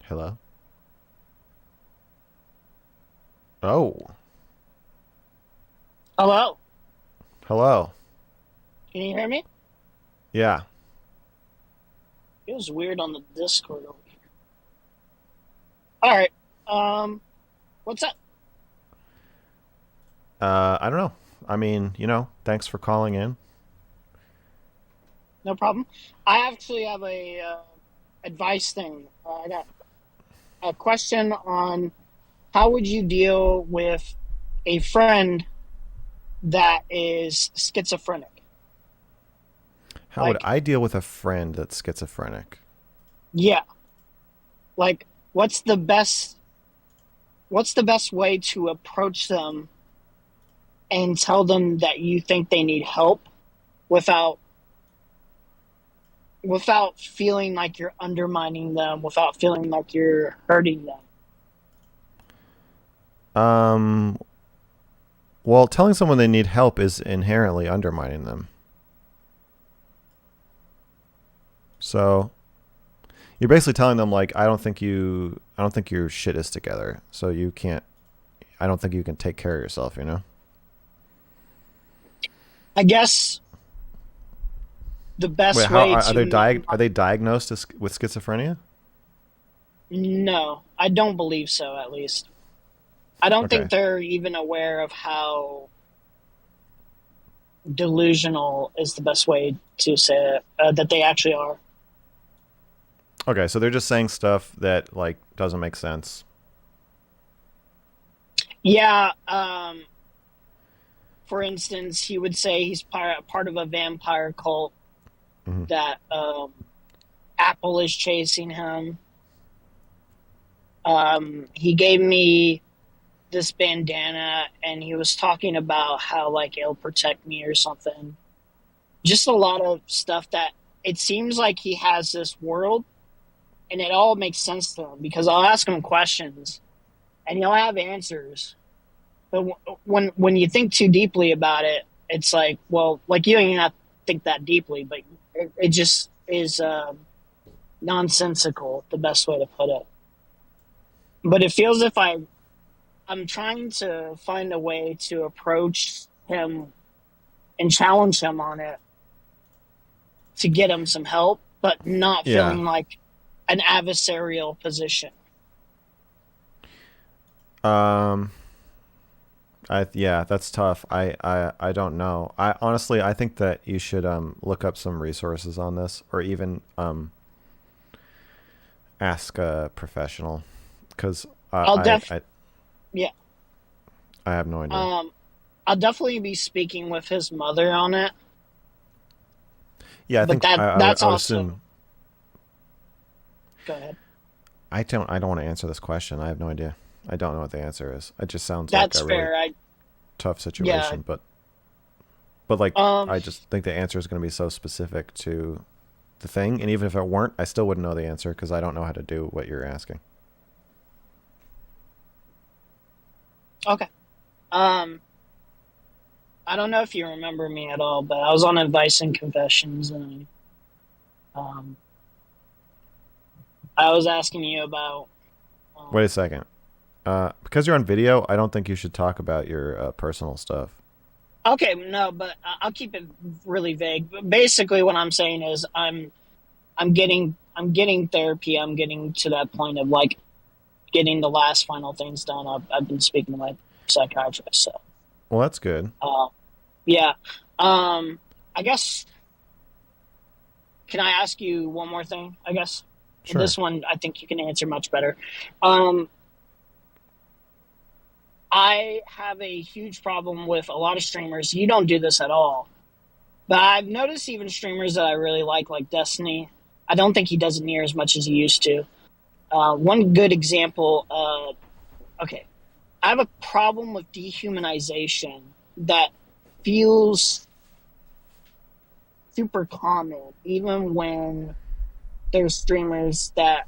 Hello? Oh, Hello, hello. can you hear me? Yeah. It was weird on the Discord over here. All right. Um, what's up? I don't know. I mean, thanks for calling in. No problem. I actually have a advice thing. I got a question on how would you deal with a friend that is schizophrenic? How would Like, I deal with a friend that's schizophrenic? yeah, like what's the best way to approach them and tell them that you think they need help without without feeling like you're undermining them, without feeling like you're hurting them. Um, well, telling someone they need help is inherently undermining them. So, you're basically telling them like I don't think your shit is together. So you can't I don't think you can take care of yourself. I guess the Wait, best how way are to they minimize. are they diagnosed with schizophrenia? No, I don't believe so, at least. I don't Okay. think they're even aware of how delusional is the best way to say it, that they actually are. Okay, so they're just saying stuff that like doesn't make sense. Yeah, for instance, he would say he's part of a vampire cult, Hmm. that Apple is chasing him. He gave me this bandana and he was talking about how like it'll protect me or something. Just a lot of stuff that it seems like he has this world and it all makes sense to him because I'll ask him questions and he'll have answers. But when you think too deeply about it, it's like, well, like you don't even have to think that deeply, but it just is nonsensical, the best way to put it. But it feels if I'm trying to find a way to approach him and challenge him on it to get him some help, but not Yeah. feeling like an adversarial position. Um. Yeah, that's tough. I don't know. I think that you should look up some resources on this, or even ask a professional, because I'll def yeah. I have no idea. Um I'll definitely be speaking with his mother on it, Yeah, I but think that that's I would also assume. go ahead. I don't want to answer this question. I have no idea. I don't know what the answer is. It just sounds like That's a really fair. I tough Yeah. situation, but like Um I just think the answer is going to be so specific to the thing, and even if it weren't, I still wouldn't know the answer because I don't know how to do what you're asking. okay. Um I don't know if you remember me at all, but I was on Advice and Confessions and um I was asking you about Wait um a second. Because you're on video, I don't think you should talk about your personal stuff. okay, no, but I'll keep it really vague. But basically what I'm saying is I'm getting therapy. I'm getting to that point of like getting the last final things done. I've been speaking to my psychiatrist, so Well, that's good. uh yeah. Um I guess can I ask you one more thing, I guess? Sure. This one I think you can answer much better. Um I have a huge problem with a lot of streamers. You don't do this at all. But I've noticed even streamers that I really like Destiny. I don't think he does it near as much as he used to. One good example, okay, I have a problem with dehumanization that feels super common, even when there's streamers that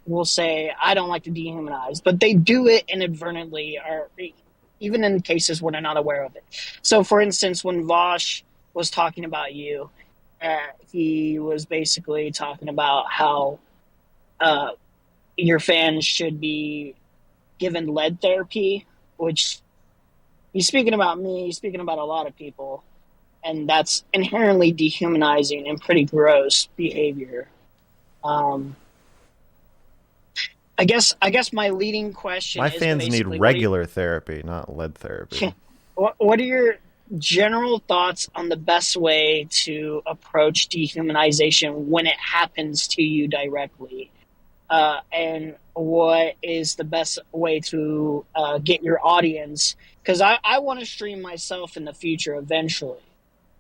will say, I don't like to dehumanize, but they do it inadvertently or even in cases where they're not aware of it. So, for instance, when Vosh was talking about you, he was basically talking about how uh, your fans should be given lead therapy, which he's speaking about me, he's speaking about a lot of people, and that's inherently dehumanizing and pretty gross behavior. Um, I guess my leading question My is fans need basically what do regular therapy, not lead therapy. you what are your general thoughts on the best way to approach dehumanization when it happens to you directly? And what is the best way to get your audience? Because I want to stream myself in the future eventually,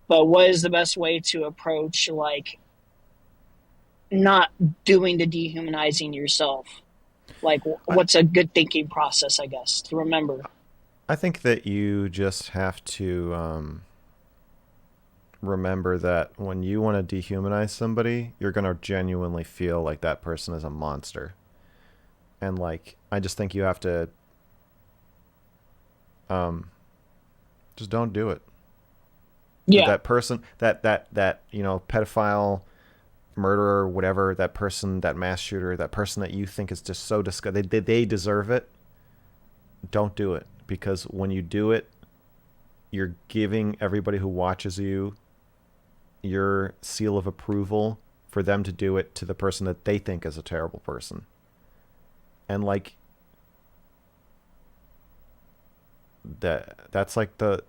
but what is the best way to approach like not doing the dehumanizing yourself? Like, I, what's a good thinking process, I guess, to remember? I think that you just have to remember that when you want to dehumanize somebody, you're going to genuinely feel like that person is a monster. And like, I just think you have to um, just don't do it. Yeah, That person, pedophile, murderer, whatever, that person, that mass shooter, that person that you think is just so disgusting, they deserve it. Don't do it, because when you do it, you're giving everybody who watches you your seal of approval for them to do it to the person that they think is a terrible person. And like that's like the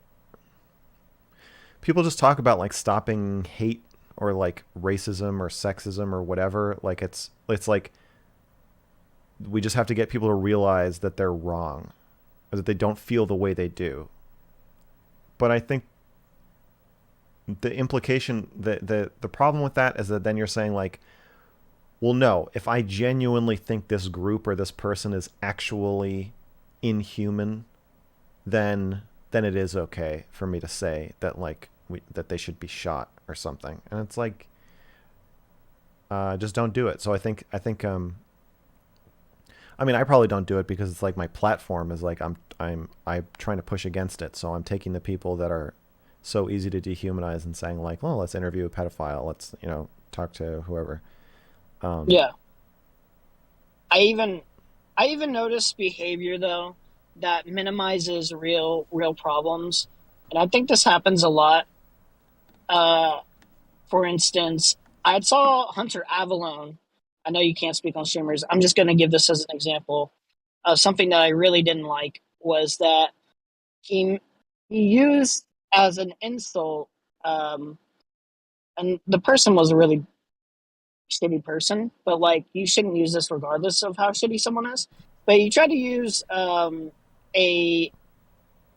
people just talk about like stopping hate or like racism or sexism or whatever. Like it's like we just have to get people to realize that they're wrong, or that they don't feel the way they do. But I think the implication, the problem with that is that then you're saying like, well, no, if I genuinely think this group or this person is actually inhuman, then it is okay for me to say that like that they should be shot or something. And it's like, just don't do it. So I mean, I probably don't do it because it's like my platform is like I'm trying to push against it. So I'm taking the people that are so easy to dehumanize and saying like, well, let's interview a pedophile. Let's talk to whoever. Um, yeah. I even I even notice behavior though that minimizes real problems, and I think this happens a lot. Uh, for instance, I saw Hunter Avalone. I know you can't speak on streamers. I'm just going to give this as an example. Something that I really didn't like was that he he used as an insult, um, and the person was a really shitty person, but like you shouldn't use this regardless of how shitty someone is. But you try to use a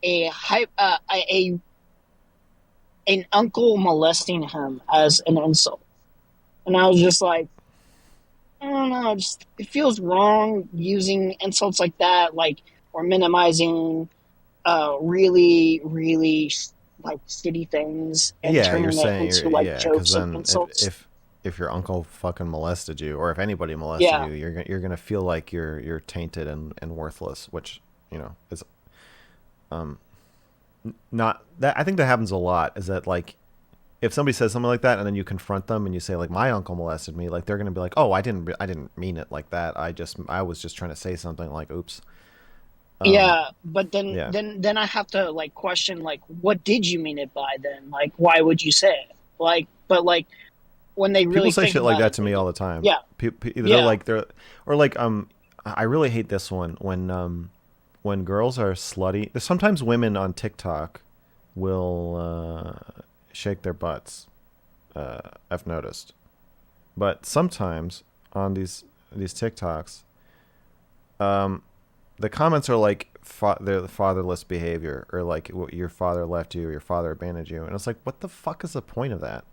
a hype a an uncle molesting him as an insult, and I was just like, I don't know, just it feels wrong using insults like that, like or minimizing really like shitty things and yeah, you're turning it saying into like because jokes and then insults. if your uncle fucking molested you, or if anybody molested Yeah, you, you're gonna feel like you're tainted and worthless, which is um not that. I think that happens a lot. Is that like if somebody says something like that and then you confront them and you say like my uncle molested me, like they're gonna be like, oh, I didn't mean it like that. I was just trying to say something, like oops. Um, yeah, but then yeah. then I have to like question like what did you mean it by then? Like why would you say it? Like but like when they People really say think shit like about that it, to they me all don't. the time. Yeah, Either yeah, they're or like I really hate this one when girls are slutty. There's sometimes women on TikTok will shake their butts. I've noticed, but sometimes on these TikToks, um, the comments are like the fatherless behavior, or like your father left you, or your father abandoned you, and it's like, what the fuck is the point of that?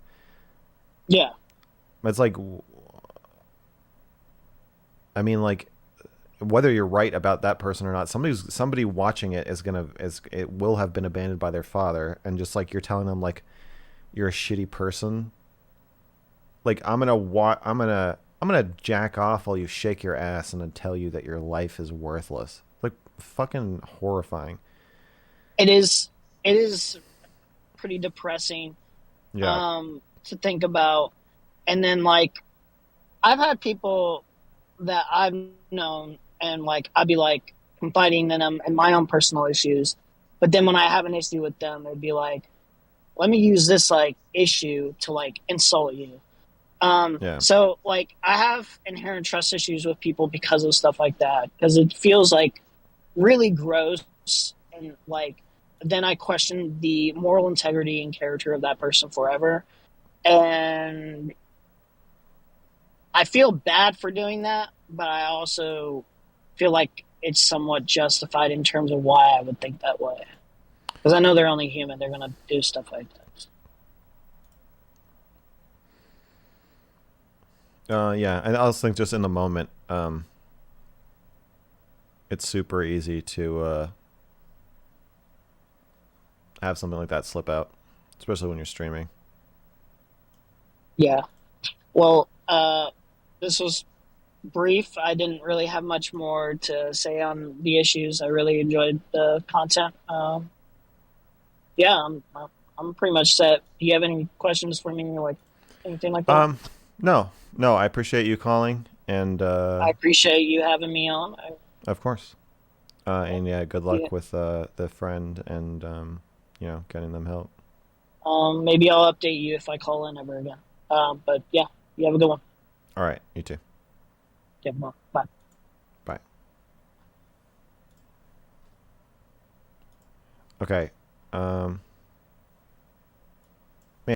yeah, It's like, I mean, like whether you're right about that person or not, somebody watching it is it will have been abandoned by their father, and just like you're telling them like you're a shitty person. Like I'm gonna jack off while you shake your ass and then tell you that your life is worthless. Like fucking horrifying. it is it is pretty depressing Yeah. to think about. And then like I've had people that I've known, and like I'd be like confiding in them and my own personal issues. But then when I have an issue with them, they'd be like, "Let me use this like issue to like insult you." Yeah. So like I have inherent trust issues with people because of stuff like that because it feels like really gross and like then I question the moral integrity and character of that person forever. And I feel bad for doing that, but I also feel like it's somewhat justified in terms of why I would think that way. Because I know they're only human, they're gonna do stuff like that. Yeah, and I also think just in the moment, it's super easy to have something like that slip out, especially when you're streaming. Yeah. Well, this was brief. I didn't really have much more to say on the issues. I really enjoyed the content. Yeah, I'm pretty much set. Do you have any questions for me, or like anything like that? Um, no, no, I appreciate you calling, and I appreciate you having me on. of course, and yeah, good Yeah. luck with the friend and getting them help. Maybe I'll update you if I call in ever again. But yeah, you have a good one. All right, you too. Yeah, bye. Bye. Okay.